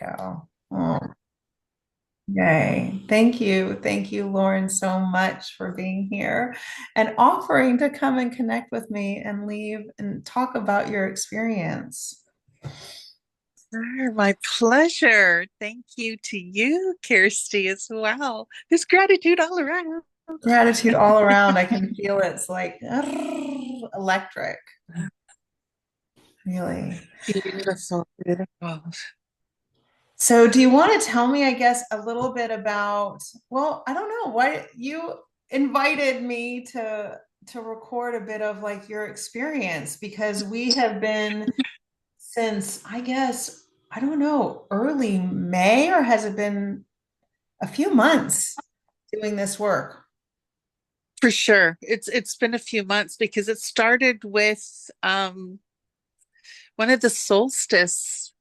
go. Oh, yay. Thank you. Thank you, Lauren, so much for being here and offering to come and connect with me and leave and talk about your experience. Sure, my pleasure. Thank you to you, Kirsty, as well. There's gratitude all around. Gratitude all around. I can feel it's like electric, really. Beautiful, beautiful. So, do you want to tell me, I guess, a little bit about, well, I don't know, why you invited me to record a bit of like your experience because we have been since, I guess, I don't know, early May, or has it been a few months doing this work? For sure. It's been a few months because it started with one of the solstice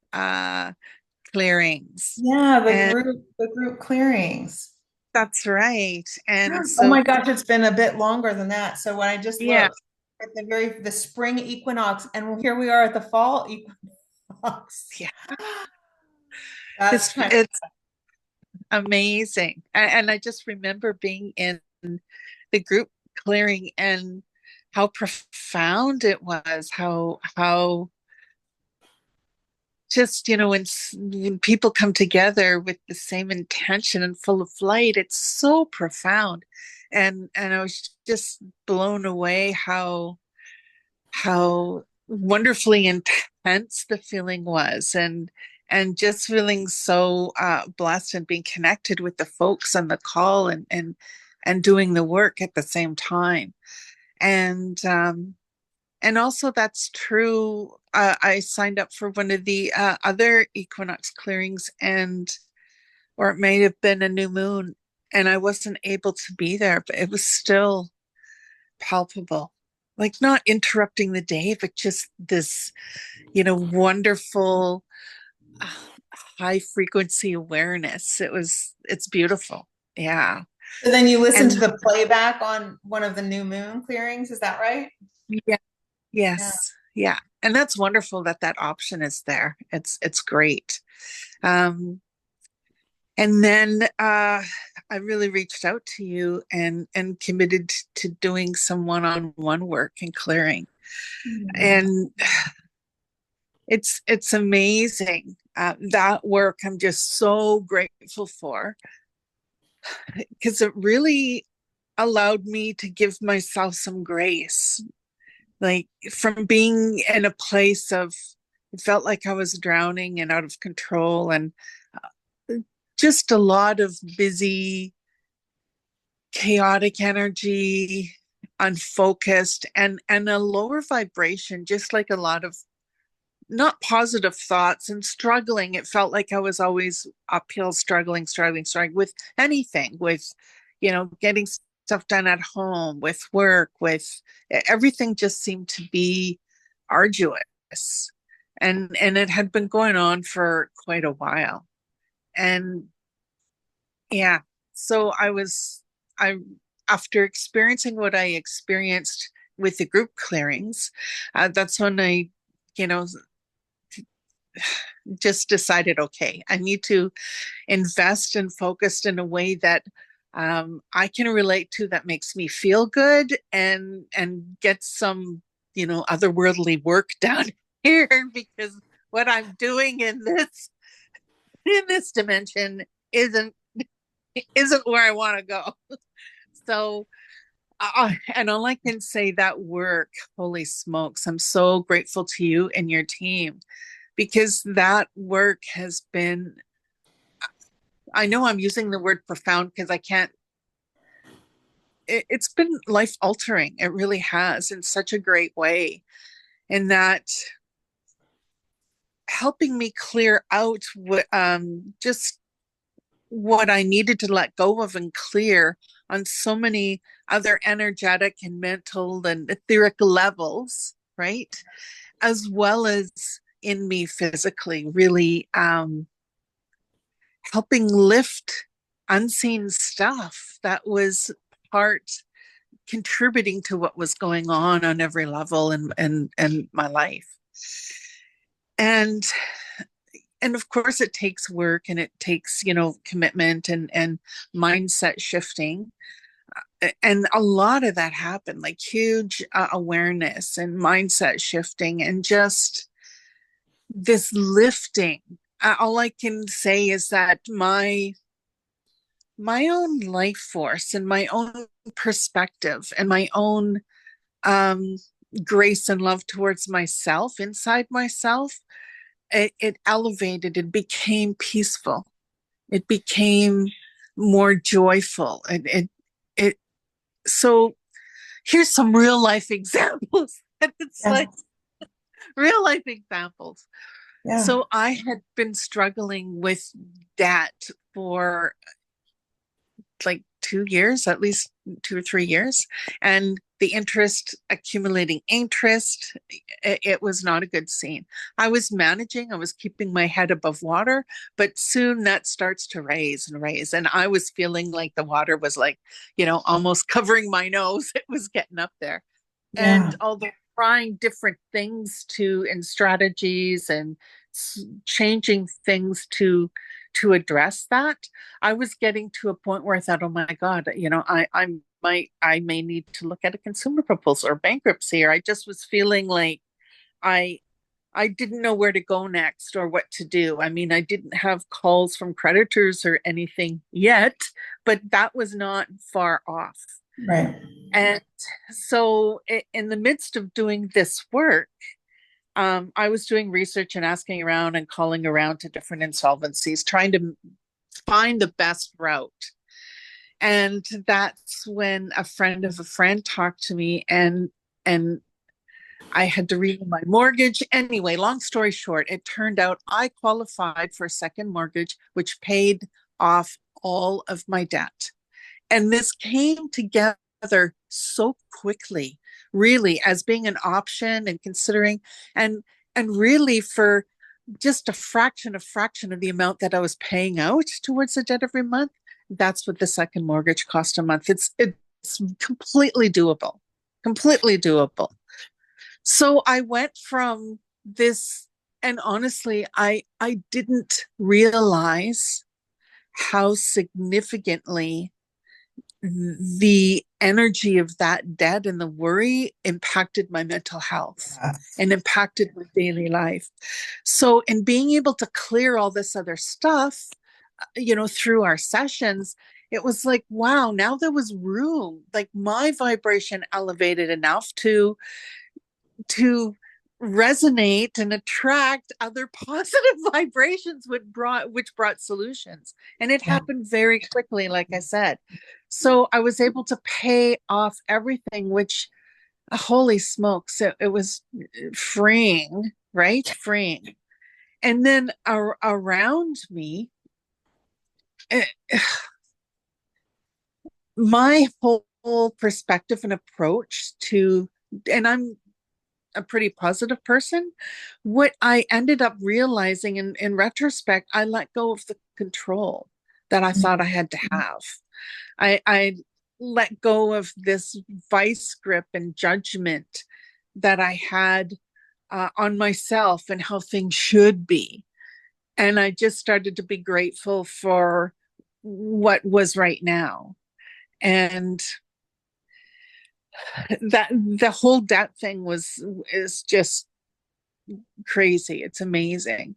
clearings. Yeah, And the group clearings. that's right. And Oh so my gosh, it's been a bit longer than that. So when I just yeah, looked at the spring equinox, and here we are at the fall equinox. yeah. That's It's kind of it's amazing. And I just remember being in the group clearing and how profound it was, how just, when people come together with the same intention and full of light, it's so profound. And I was just blown away how wonderfully intense the feeling was, and just feeling so blessed and being connected with the folks on the call, and doing the work at the same time. And also that's true. I signed up for one of the other equinox clearings, and or it may have been a new moon, and I wasn't able to be there, but it was still palpable. Like not interrupting the day, but just this, wonderful uh, high frequency awareness. It's beautiful. Yeah. so then you listen to And the playback on one of the new moon clearings, is that right? yeah, Yeah. yes, yeah. And that's wonderful that that option is there. It's great. Um, and then I really reached out to you and committed to doing some one-on-one work and clearing. Mhm. And it's amazing. That work I'm just so grateful for because it really allowed me to give myself some grace. Like from being in a place of, it felt like I was drowning and out of control, and just a lot of busy, chaotic energy, unfocused, and a lower vibration, just like a lot of not positive thoughts and struggling. It felt like I was always uphill, struggling with anything, with, getting stuff done at home, with work, with everything just seemed to be arduous. And it had been going on for quite a while. And yeah, so I, after experiencing what I experienced with the group clearings, that's when I, you know, just decided, okay, I need to invest and focus in a way that I can relate to, that makes me feel good, and get some, otherworldly work done here, because what I'm doing in this dimension isn't isn't where I want to go. So, and all I can say, that work, holy smokes, I'm so grateful to you and your team, because that work has been, I know I'm using the word profound because I can't, it's been life altering. It really has, in such a great way. In that, helping me clear out what, just what I needed to let go of and clear on so many other energetic and mental and etheric levels, right? As well as in me physically, really helping lift unseen stuff that was part contributing to what was going on every level in my life. And and of course it takes work and it takes, commitment and mindset shifting. And a lot of that happened, like huge awareness and mindset shifting and just this lifting. All I can say is that my own life force and my own perspective and my own um, grace and love towards myself, inside myself, it elevated, it became peaceful, it became more joyful. It so here's some real life examples. And it's Yeah. like real life examples. Yeah. So I had been struggling with debt for like 2 years, at least 2 or 3 years. And the interest, accumulating interest, it was not a good scene. I was managing, I was keeping my head above water, but soon that starts to raise and raise. And I was feeling like the water was like, almost covering my nose. It was getting up there. Yeah. And although trying different things and strategies and changing things to address that, I was getting to a point where I thought, oh my God, I may need to look at a consumer proposal or bankruptcy. Or I just was feeling like I I didn't know where to go next or what to do. I mean, I didn't have calls from creditors or anything yet, but that was not far off. Right. And so, in the midst of doing this work, I was doing research and asking around and calling around to different insolvencies, trying to find the best route. And that's when a friend of a friend talked to me, and I had to renew my mortgage. Anyway, long story short, it turned out I qualified for a second mortgage, which paid off all of my debt. And this came together so quickly, really, as being an option and considering, and really for just a fraction of the amount that I was paying out towards the debt every month. That's what the second mortgage cost a month. It's completely doable, completely doable. So I went from this, and honestly, I didn't realize how significantly the energy of that debt and the worry impacted my mental health Yes. and impacted my daily life. So, in being able to clear all this other stuff, through our sessions, it was like, wow, now there was room. Like my vibration elevated enough to resonate and attract other positive vibrations which brought solutions, and it Yeah. happened very quickly, like I said. So I was able to pay off everything, which, holy smokes, it was freeing, right? Freeing. And then around me, eh, my whole perspective and approach to, and I'm a pretty positive person. What I ended up realizing in retrospect, I let go of the control that I thought I had to have. I let go of this vice grip and judgment that I had on myself and how things should be. And I just started to be grateful for what was right now. And that the whole debt thing is just crazy. It's amazing.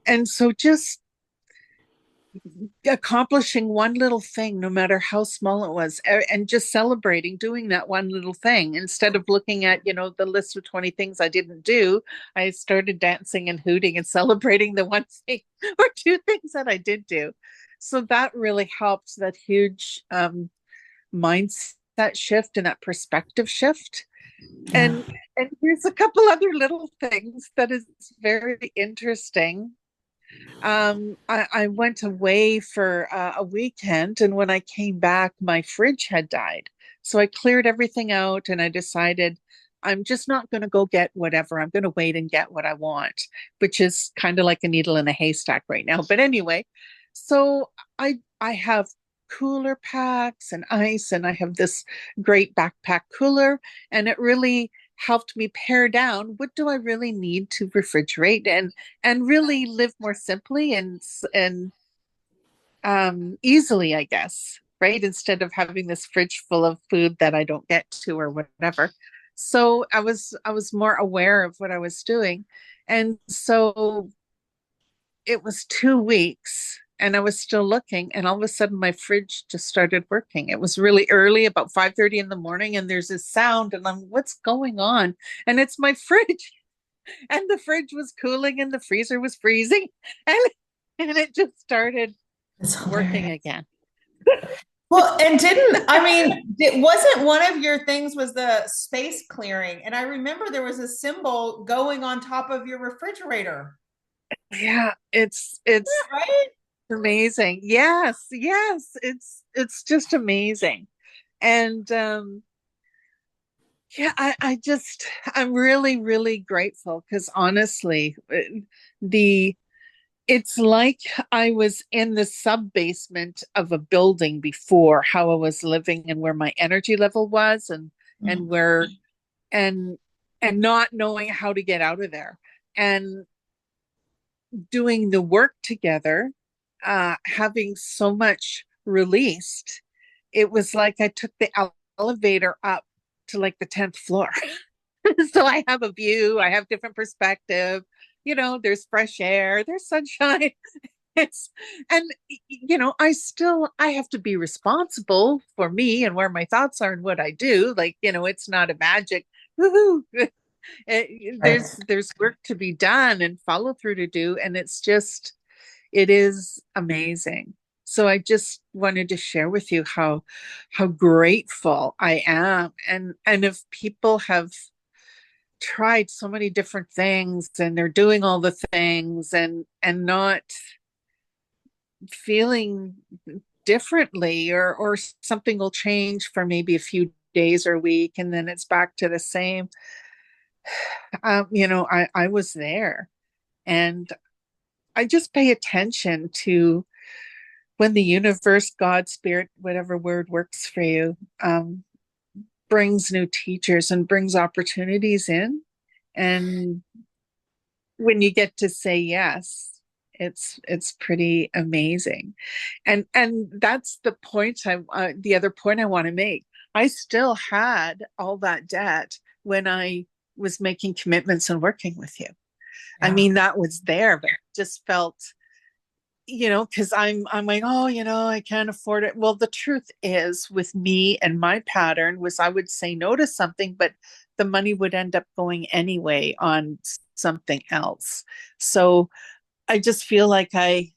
And so just accomplishing one little thing, no matter how small it was, and just celebrating doing that one little thing instead of looking at, the list of 20 things I didn't do. I started dancing and hooting and celebrating the one thing or two things that I did do. So that really helped, that huge mindset shift and that perspective shift. Yeah. And here's a couple other little things that is very interesting. I went away for a weekend, and when I came back, my fridge had died. So I cleared everything out, and I decided I'm just not going to go get whatever. I'm going to wait and get what I want, which is kind of like a needle in a haystack right now. But anyway, so I have cooler packs and ice, and I have this great backpack cooler, and it really helped me pare down what do I really need to refrigerate and really live more simply and easily, I guess, right? Instead of having this fridge full of food that I don't get to or whatever. So I was more aware of what I was doing. And so it was 2 weeks and I was still looking, and all of a sudden my fridge just started working. It was really early, about 5:30 in the morning, and there's this sound, and I'm, what's going on? And it's my fridge. And the fridge was cooling and the freezer was freezing. And and it just started It's working hilarious. again. Well, and didn't, I mean, it wasn't one of your things was the space clearing. And I remember there was a symbol going on top of your refrigerator. Yeah, it's Right? amazing. Yes, yes, it's just amazing. And yeah, I'm really, really grateful because honestly, the it's like I was in the sub basement of a building before, how I was living and where my energy level was and where and and not knowing how to get out of there. And doing the work together, having so much released, it was like I took the elevator up to like the 10th floor. So I have a view, I have different perspective, there's fresh air, there's sunshine. It's and I have to be responsible for me and where my thoughts are and what I do. Like, it's not a magic woohoo. Right. There's work to be done and follow through to do, and it is amazing. So I just wanted to share with you how grateful I am, and if people have tried so many different things and they're doing all the things and not feeling differently, or something will change for maybe a few days or a week and then it's back to the same. I was there, and I just pay attention to when the universe, God, spirit, whatever word works for you, brings new teachers and brings opportunities in. And when you get to say yes, it's pretty amazing. And that's the other point I want to make. I still had all that debt when I was making commitments and working with you. I Yeah. mean, that was there, but just felt, because I'm like, oh, I can't afford it. Well, the truth is, with me and my pattern was I would say no to something, but the money would end up going anyway on something else. So I just feel like I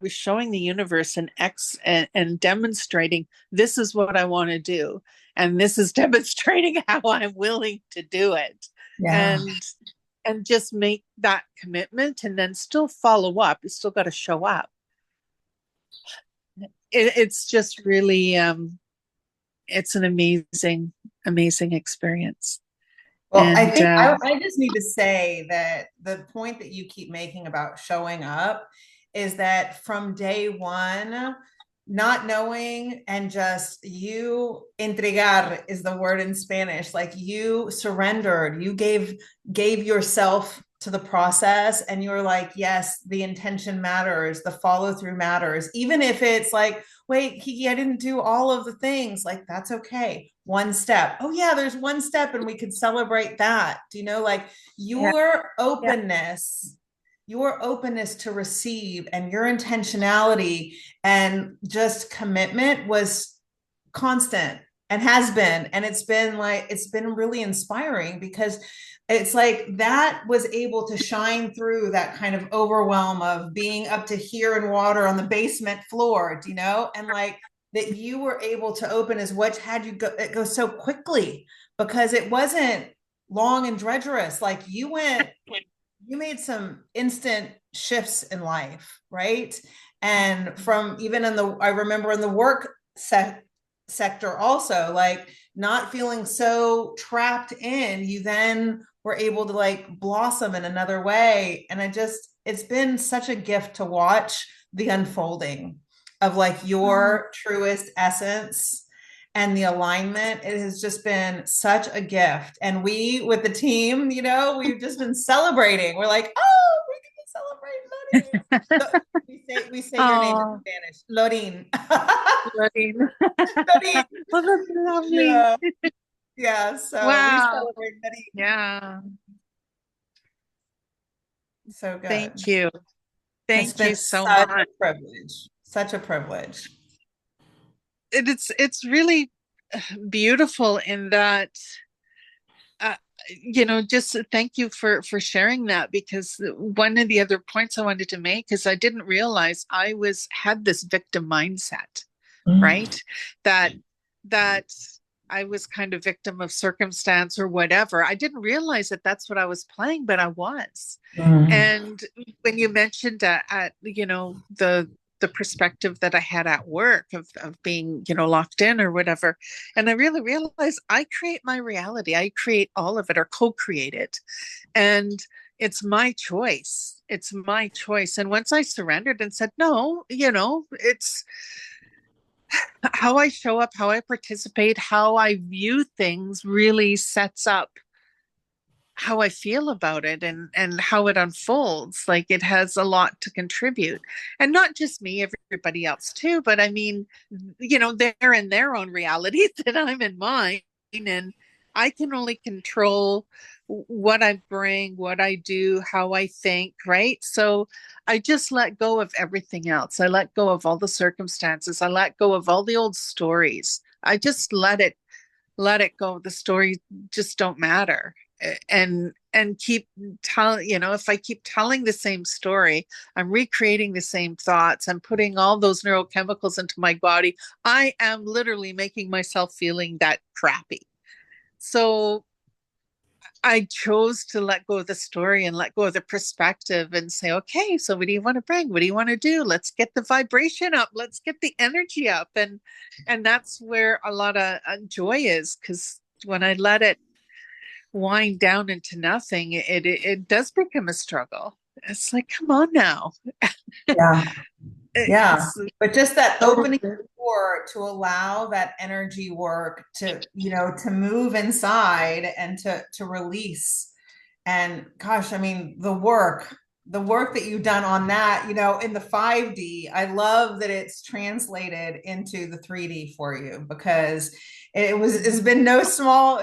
was showing the universe and demonstrating this is what I want to do, and this is demonstrating how I'm willing to do it, Yeah. and and just make that commitment and then still follow up. You still got to show up. It's just really it's an amazing, amazing experience. Well, I And think I just need to say that the point that you keep making about showing up is that from day one, not knowing and just you entregar is the word in Spanish, like you surrendered, you gave yourself to the process, and you're like, yes, the intention matters, the follow through matters, even if it's like, wait, Kiki, I didn't do all of the things. Like, that's okay. One step. Oh, yeah, there's one step, and we could celebrate that. Do you know, like yeah, yeah, your openness to receive and your intentionality and just commitment was constant and has been. And it's been really inspiring because it's like that was able to shine through that kind of overwhelm of being up to here in water on the basement floor, do you know? And like that you were able to open as what had you go, it goes so quickly because it wasn't long and drudgerous. Like you made some instant shifts in life, right? And from even I remember in the sector also, like not feeling so trapped in, you then were able to like blossom in another way. And it's been such a gift to watch the unfolding of like oh, your truest essence and the alignment. It has just been such a gift. And we, with the team, you know, we've just been celebrating. We're like, oh, we can celebrate Lorrin. So we say your name in Oh, Spanish, Lorrin. Lorrin. Lorrin. Well, that's lovely. Yeah. Yeah. So we Wow. celebrate Lorrin. Yeah. So good. Thank you. It's Thank been you so such much. a privilege. Such a privilege. It's really beautiful in that uh, just thank you for sharing that, because one of the other points I wanted to make is I didn't realize I was had this victim mindset, right? That that I was kind of victim of circumstance or whatever. I didn't realize that that's what I was playing, but I was. Mm. And when you mentioned the perspective that I had at work of being, locked in or whatever, and I really realized I create my reality. I create all of it or co-create it. And it's my choice. It's my choice. And once I surrendered and said, no, it's how I show up, how I participate, how I view things really sets up how I feel about it and how it unfolds. Like it has a lot to contribute. And not just me, everybody else too, but I mean, they're in their own realities and I'm in mine. And I can only control what I bring, what I do, how I think, right? So I just let go of everything else. I let go of all the circumstances. I let go of all the old stories. I just let it go. The stories just don't matter. And keep telling, if I keep telling the same story, I'm recreating the same thoughts, I'm putting all those neurochemicals into my body, I am literally making myself feeling that crappy. So I chose to let go of the story and let go of the perspective and say, okay, so what do you want to bring? What do you want to do? Let's get the vibration up. Let's get the energy up. And that's where a lot of joy is, because when I let it wind down into nothing, it does become a struggle. It's like, come on now. Yeah. Yeah. It's But just that opening the door to allow that energy work to, to move inside and to release. And gosh, I mean, the work that you've done on that, in the 5D, I love that it's translated into the 3D for you, because it's been no small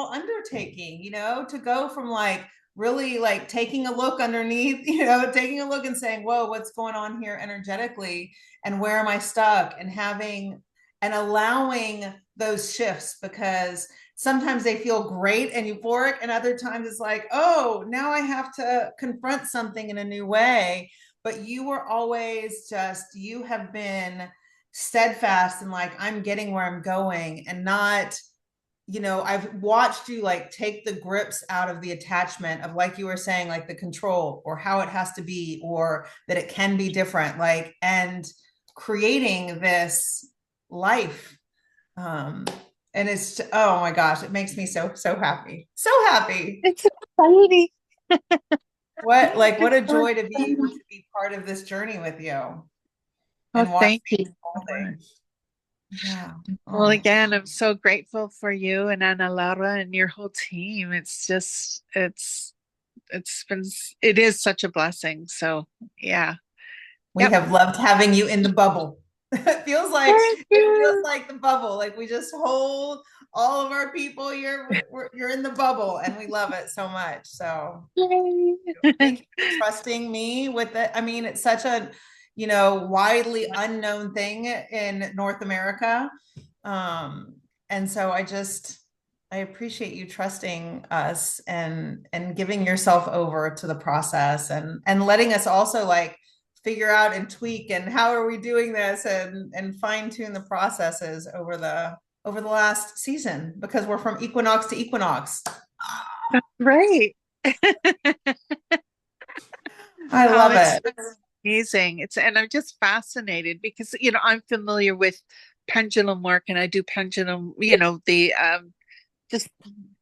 undertaking, to go from like really like taking a look underneath, taking a look and saying, whoa, what's going on here energetically? And where am I stuck? And having and allowing those shifts, because sometimes they feel great and euphoric, and other times it's like, oh, now I have to confront something in a new way. But you have been steadfast and like, I'm getting where I'm going, and not, I've watched you like take the grips out of the attachment of, like you were saying, like the control or how it has to be or that it can be different, like, and creating this life. um and it's, oh my gosh, it makes me so happy, so happy. it's exciting. What It's a so joy to exciting. be part of this journey with you Oh, and watch thank you the whole so thing. much. Yeah. Well, Oh, again, I'm so grateful for you and Ana Laura and your whole team. It's just, it's been, it is such a blessing. So, yeah. we Yep. have loved having you in the bubble. it feels like Thank it feels you. like the bubble, like we just hold all of our people. You're in the bubble, and we love it so much. So Yay. thank you for trusting me with it. I mean, it's such a, widely unknown thing in North America. Um, and so I appreciate you trusting us and giving yourself over to the process, and letting us also like figure out and tweak and how are we doing this, and fine tune the processes over the last season, because we're from equinox to equinox. Right. I Oh, love it's it. been amazing. And I'm just fascinated because, I'm familiar with pendulum work and I do pendulum, just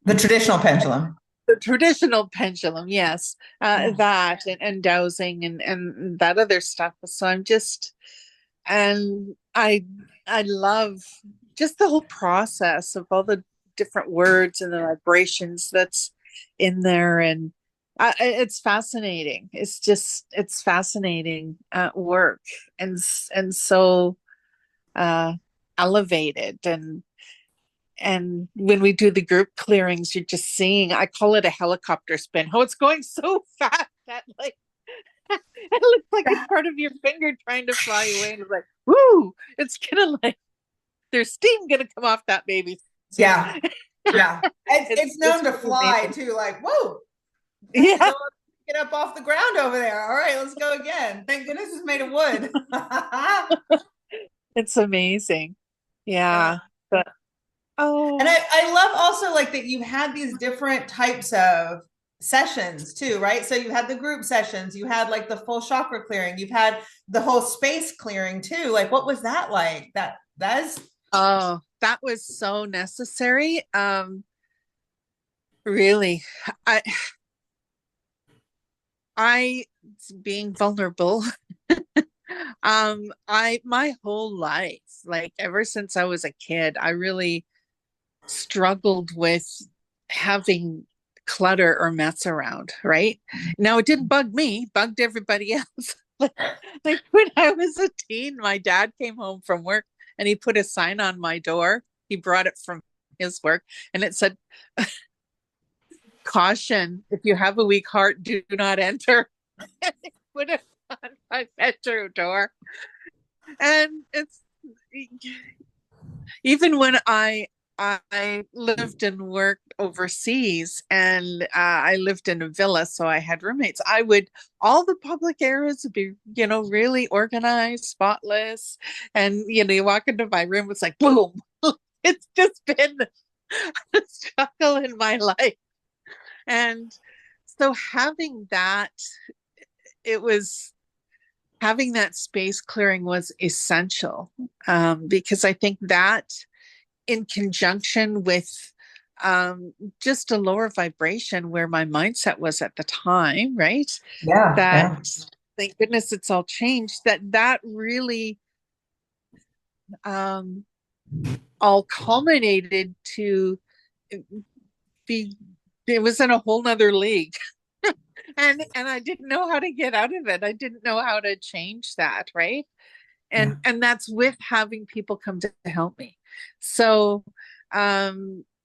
The traditional pendulum. the traditional pendulum, yes, Yeah. that and dowsing and that other stuff. So I'm just, and I love just the whole process of all the different words and the vibrations that's in there. And it's fascinating. It's fascinating work, and so uh, elevated. And when we do the group clearings, you're just seeing, I call it a helicopter spin. Oh, it's going so fast that like it looks like it's part of your finger trying to fly away. And it's like, woo, it's gonna like there's steam gonna come off that baby soon. Yeah. Yeah. It's It's known to pretty fly amazing. too, like, whoa, has to Yeah, go up, get up off the ground over there. All right, let's go again. Thank goodness it's made of wood. it's amazing. Yeah. Yeah. But And oh, I love also like that you had these different types of sessions too, right? So you had the group sessions, you had like the full chakra clearing, you've had the whole space clearing too. Like what was that like? That's oh, that was so necessary. Really. I I being vulnerable. I my whole life, like ever since I was a kid, I really struggled with having clutter or mess around, right? Now it didn't bug me, bugged everybody else. Like when I was a teen, my dad came home from work and he put a sign on my door. He brought it from his work and it said, "Caution, if you have a weak heart, do not enter." And he put it on my bedroom door. And it's even when I lived and worked overseas, and I lived in a villa, so I had roommates. I would all the public areas would be, really organized, spotless, and you walk into my room, it's like boom. It's just been a struggle in my life, and so it was having that space clearing was essential, because I think that in conjunction with just a lower vibration where my mindset was at the time, right? yeah, That yeah. thank goodness it's all changed. That really um, all culminated to be. It was in a whole nother league, and I didn't know how to get out of it. I didn't know how to change that, right? Yeah. And that's with having people come to help me. So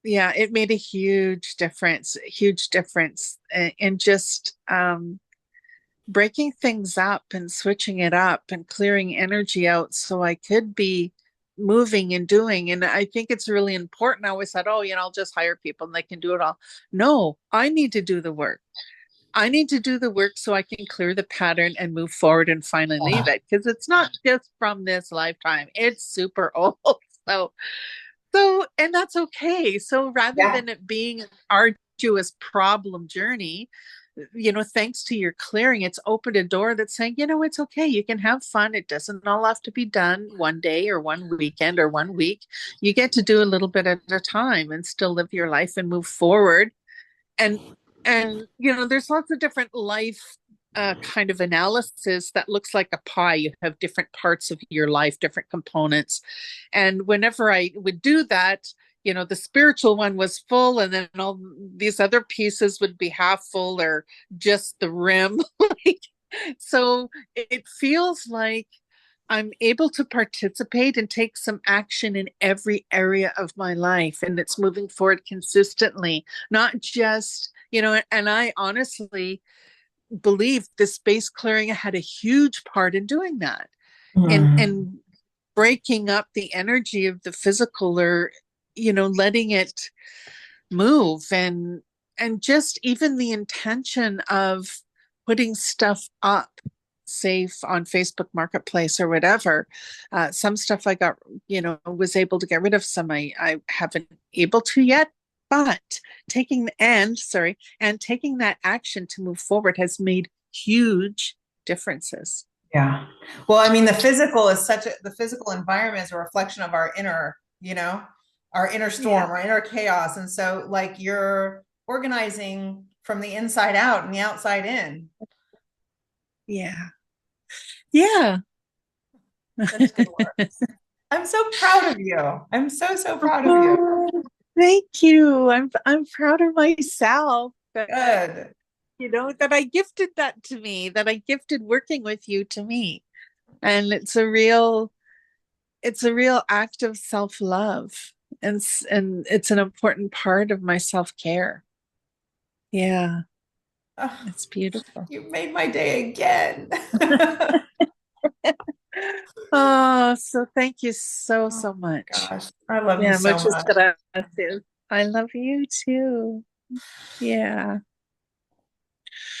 yeah, it made a huge difference in just breaking things up and switching it up and clearing energy out so I could be moving and doing. And I think it's really important. I always thought, oh, I'll just hire people and they can do it all. No, I need to do the work. I need to do the work so I can clear the pattern and move forward and finally leave Yeah. it, because it's not just from this lifetime. It's super old. So and that's okay. So rather Yeah. than it being an arduous problem journey, thanks to your clearing, it's opened a door that's saying, it's okay. You can have fun. It doesn't all have to be done one day or one weekend or one week. You get to do a little bit at a time and still live your life and move forward. And there's lots of different life kind of analysis that looks like a pie. You have different parts of your life, different components. And whenever I would do that, the spiritual one was full, and then all these other pieces would be half full or just the rim. Like, so it feels like I'm able to participate and take some action in every area of my life, and it's moving forward consistently, not just, and I honestly believe the space clearing had a huge part in doing that, Mm. and breaking up the energy of the physical, or letting it move, and just even the intention of putting stuff up safe on Facebook Marketplace or whatever. Some stuff I got, was able to get rid of. Some I haven't able to yet. But taking that action to move forward has made huge differences. Yeah. Well, I mean, the physical environment is a reflection of our inner, our inner Yeah. storm, our inner chaos. And so, like, you're organizing from the inside out and the outside in. Yeah. Yeah. Such good work. I'm so proud of you. I'm so, so proud of you. Oh, thank you. I'm proud of myself that Good. that I gifted that to me, that I gifted working with you to me. And it's a real act of self-love. And it's an important part of my self-care. Yeah, Oh, it's beautiful. you made my day again. Oh, so thank you so, Oh so much. gosh, I love you Yeah, so muchas much. gracias. I love you too. Yeah.